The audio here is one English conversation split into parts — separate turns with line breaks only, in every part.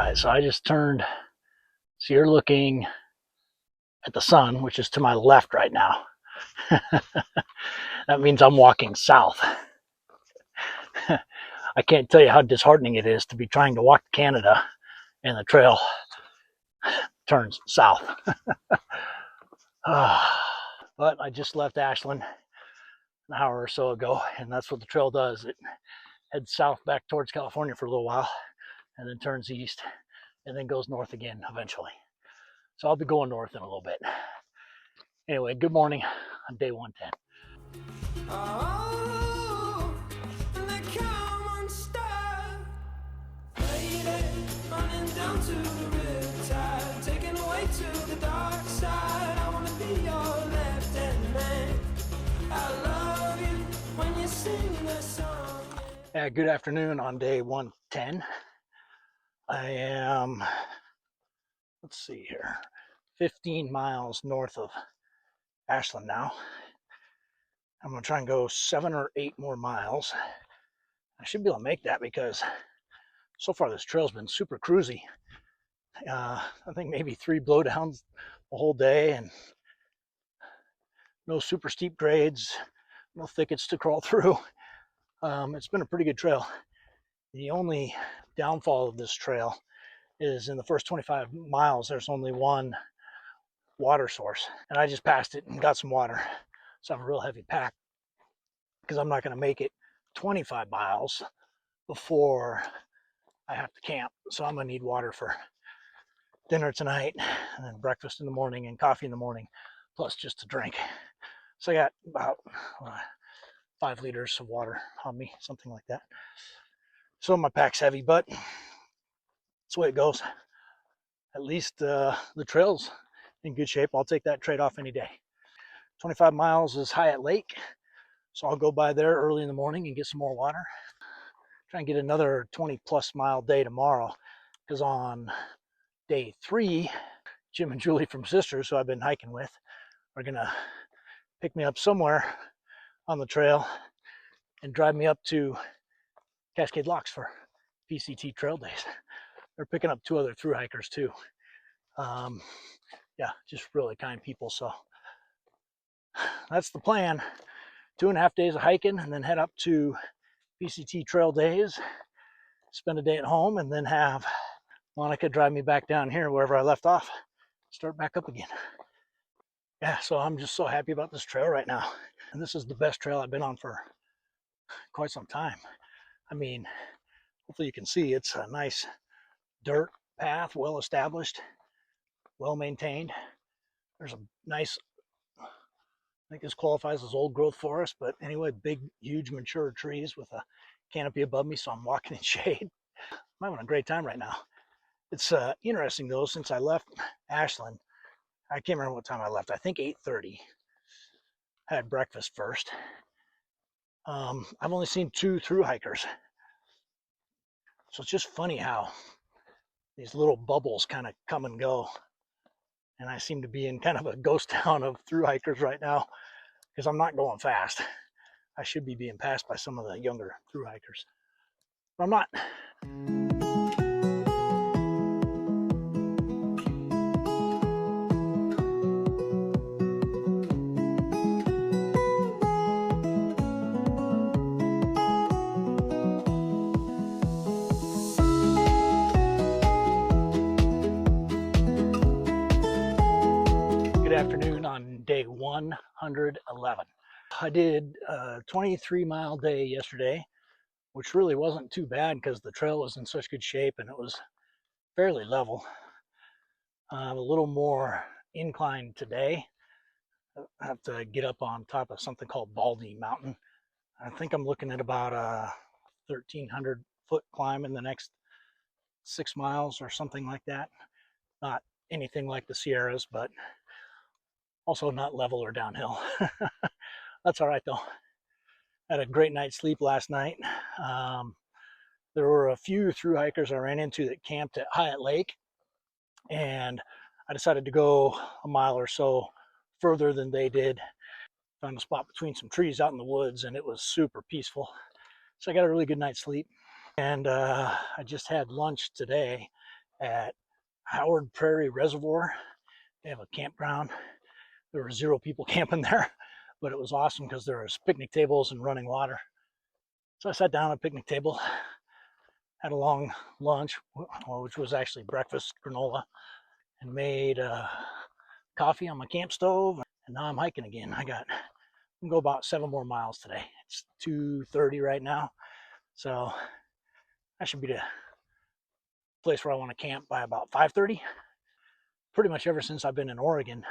Alright, so I just turned, so you're looking at the sun, which is to my left right now. That means I'm walking south. I can't tell you how disheartening it is to be trying to walk to Canada and the trail turns south. But I just left Ashland an hour or so ago, and that's what the trail does. It heads south back towards California for a little while, and then turns east, and then goes north again eventually. So I'll be going north in a little bit. Anyway, good morning on day 110. Oh, running down to the riptide, taken away to the dark side. I wanna be your left-hand man. I love you when you sing the song. Yeah, good afternoon on day 110. I am, let's see here, 15 miles north of Ashland now. I'm gonna try and go 7 or 8 more miles. I should be able to make that because so far this trail's been super cruisy. I think maybe 3 blowdowns the whole day, and no super steep grades, no thickets to crawl through. It's been a pretty good trail. The only downfall of this trail is in the first 25 miles, there's only one water source, and I just passed it and got some water. So I have a real heavy pack because I'm not going to make it 25 miles before I have to camp. So I'm going to need water for dinner tonight, and then breakfast in the morning, and coffee in the morning, plus just a drink. So I got about 5 liters of water on me, something like that. So my pack's heavy, but that's the way it goes. At least the trail's in good shape. I'll take that trade-off any day. 25 miles is Hyatt Lake, so I'll go by there early in the morning and get some more water. Try and get another 20-plus mile day tomorrow, because on day 3, Jim and Julie from Sisters, who I've been hiking with, are gonna pick me up somewhere on the trail and drive me up to Cascade Locks for PCT Trail Days. They're picking up 2 other thru hikers too. Yeah, just really kind people. So that's the plan. 2.5 days of hiking, and then head up to PCT Trail Days, spend a day at home, and then have Monica drive me back down here wherever I left off, start back up again. Yeah, so I'm just so happy about this trail right now. And this is the best trail I've been on for quite some time. I mean, hopefully you can see it's a nice dirt path, well established, well maintained. There's a nice, I think this qualifies as old growth forest, but anyway, big, huge, mature trees with a canopy above me, so I'm walking in shade. I'm having a great time right now. It's interesting though, since I left Ashland, I can't remember what time I left. I think 8:30. Had breakfast first. I've only seen 2 thru hikers. So it's just funny how these little bubbles kind of come and go. And I seem to be in kind of a ghost town of thru hikers right now, because I'm not going fast. I should be being passed by some of the younger thru hikers, but I'm not. Good afternoon on day 111. I did a 23-mile day yesterday, which really wasn't too bad because the trail was in such good shape and it was fairly level. A little more incline today. I have to get up on top of something called Baldy Mountain. I think I'm looking at about a 1,300 foot climb in the next 6 miles or something like that. Not anything like the Sierras, but also not level or downhill. That's all right though. Had a great night's sleep last night. There were a few thru hikers I ran into that camped at Hyatt Lake, and I decided to go a mile or so further than they did. Found a spot between some trees out in the woods, and it was super peaceful. So I got a really good night's sleep. And I just had lunch today
at Howard Prairie Reservoir. They have a campground. There were 0 people camping there, but it was awesome because there was picnic tables and running water. So I sat down at a picnic table, had a long lunch, which was actually breakfast, granola, and made coffee on my camp stove. And now I'm hiking again. I can go about 7 more miles today. It's 2:30 right now, so that should be the place where I want to camp by about 5:30. Pretty much ever since I've been in Oregon,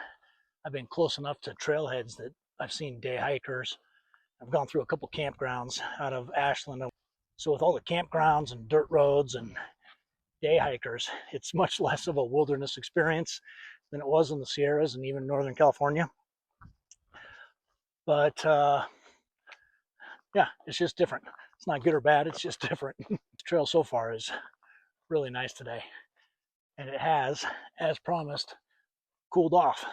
I've been close enough to trailheads that I've seen day hikers. I've gone through a couple campgrounds out of Ashland. So with all the campgrounds and dirt roads and day hikers, it's much less of a wilderness experience than it was in the Sierras and even Northern California. But yeah, it's just different. It's not good or bad, it's just different. The trail so far is really nice today. And it has, as promised, cooled off.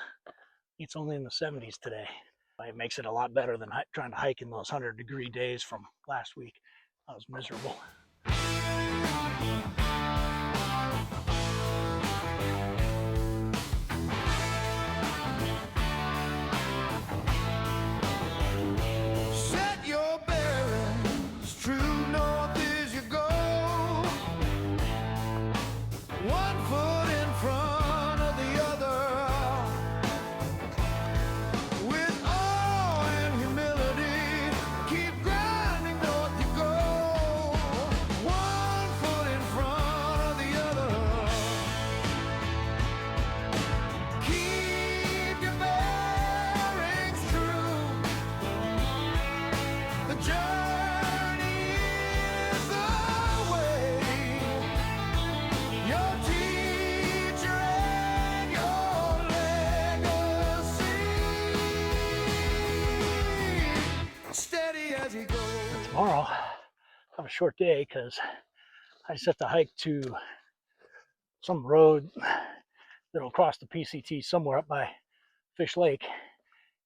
It's only in the 70s today. It makes it a lot better than trying to hike in those 100-degree days from last week. I was miserable.
Set your bearings true north as you go. 1 foot in front of the other. With awe and humility, keep grinding north you go. 1 foot in front of the other. Keep your bearings true. The journey is the way. Your teacher and your legacy. Steady as he goes.
Tomorrow, I have a short day because I just have to hike to some road that'll cross the PCT somewhere up by Fish Lake.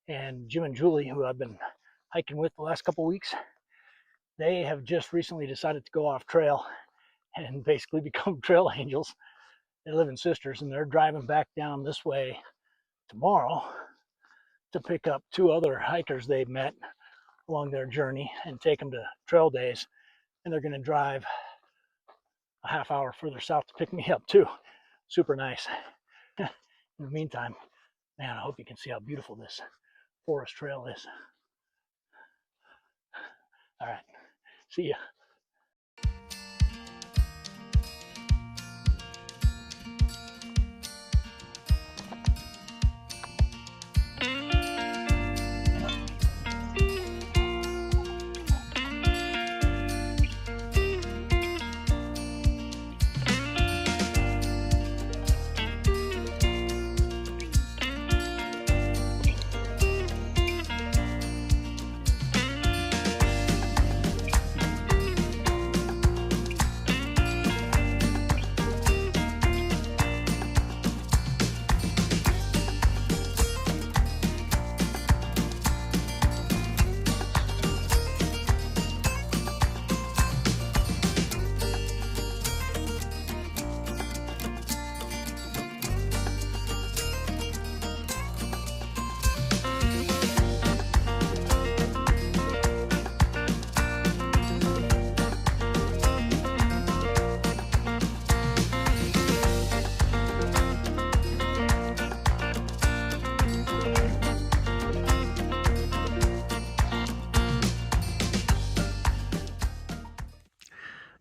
And Jim and Julie, who I've been hiking with the last couple weeks, they have just recently decided to go off trail and basically become trail angels. They live in Sisters, and they're driving back down this way tomorrow to pick up 2 other hikers they've met along their journey and take them to Trail Days. And they're going to drive a half hour further south to pick me up too. Super nice. In the meantime, man, I hope you can see how beautiful this forest trail is. All right, see ya.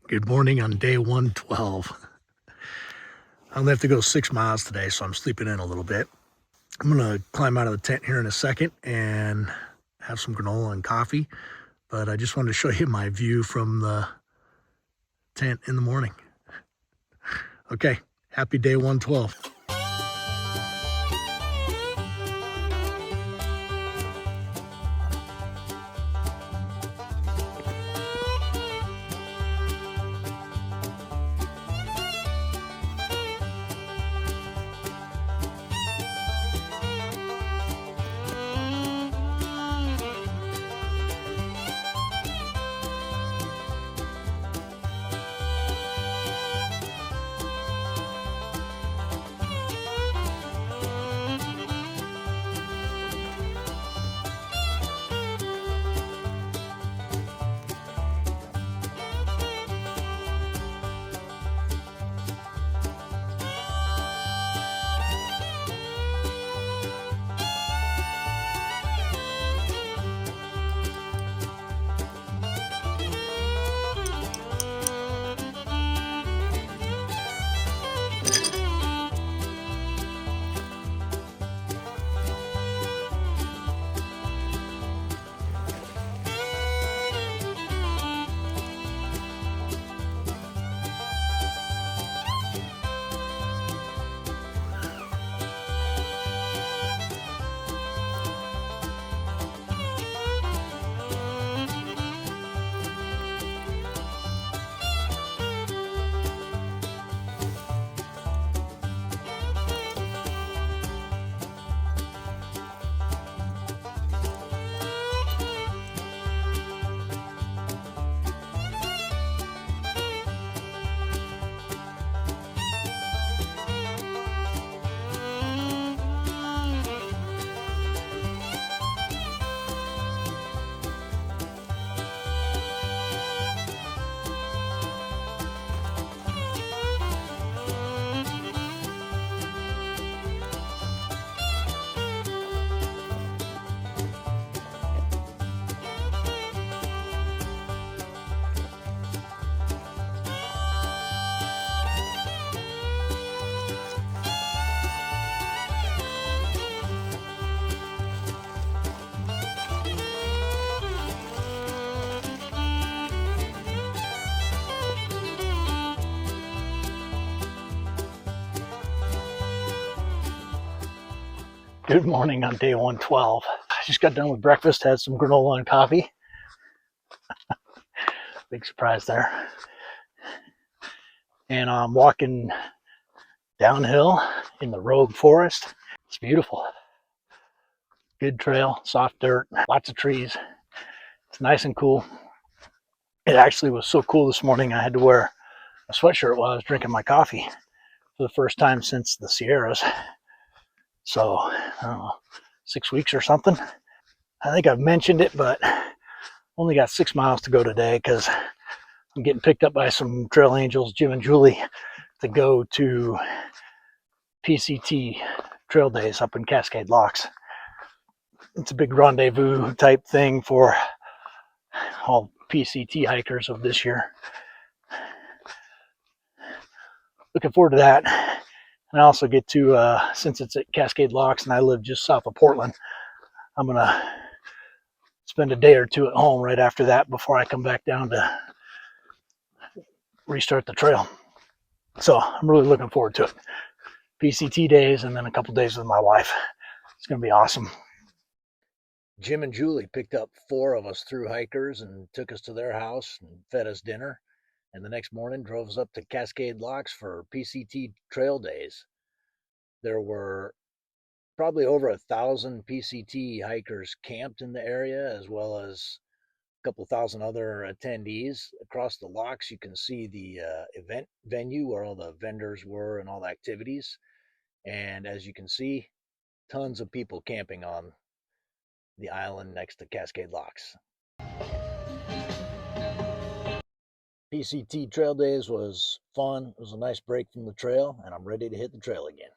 Good morning on day 112. I only have to go 6 miles today, so I'm sleeping in a little bit. I'm gonna climb out of the tent here in a second and have some granola and coffee, but I just wanted to show you my view from the tent in the morning. Okay, happy day 112. Good morning on day 112. I just got done with breakfast, had some granola and coffee. Big surprise there. And I'm walking downhill in the Rogue Forest. It's beautiful. Good trail, soft dirt, lots of trees. It's nice and cool. It actually was so cool this morning I had to wear a sweatshirt while I was drinking my coffee for the first time since the Sierras. So, I don't know, 6 weeks or something. I think I've mentioned it, but only got 6 miles to go today because I'm getting picked up by some trail angels, Jim and Julie, to go to PCT Trail Days up in Cascade Locks. It's a big rendezvous type thing for all PCT hikers of this year. Looking forward to that. And I also get to, since it's at Cascade Locks and I live just south of Portland, I'm going to spend a day or two at home right after that before I come back down to restart the trail. So I'm really looking forward to it. PCT days and then a couple days with my wife. It's going to be awesome. Jim and Julie picked up 4 of us through hikers and took us to their house and fed us dinner. And the next morning drove us up to Cascade Locks for PCT Trail Days. There were probably over 1,000 PCT hikers camped in the area, as well as a couple thousand other attendees. Across the locks, you can see the event venue where all the vendors were and all the activities. And as you can see, tons of people camping on the island next to Cascade Locks. PCT Trail Days was fun. It was a nice break from the trail, and I'm ready to hit the trail again.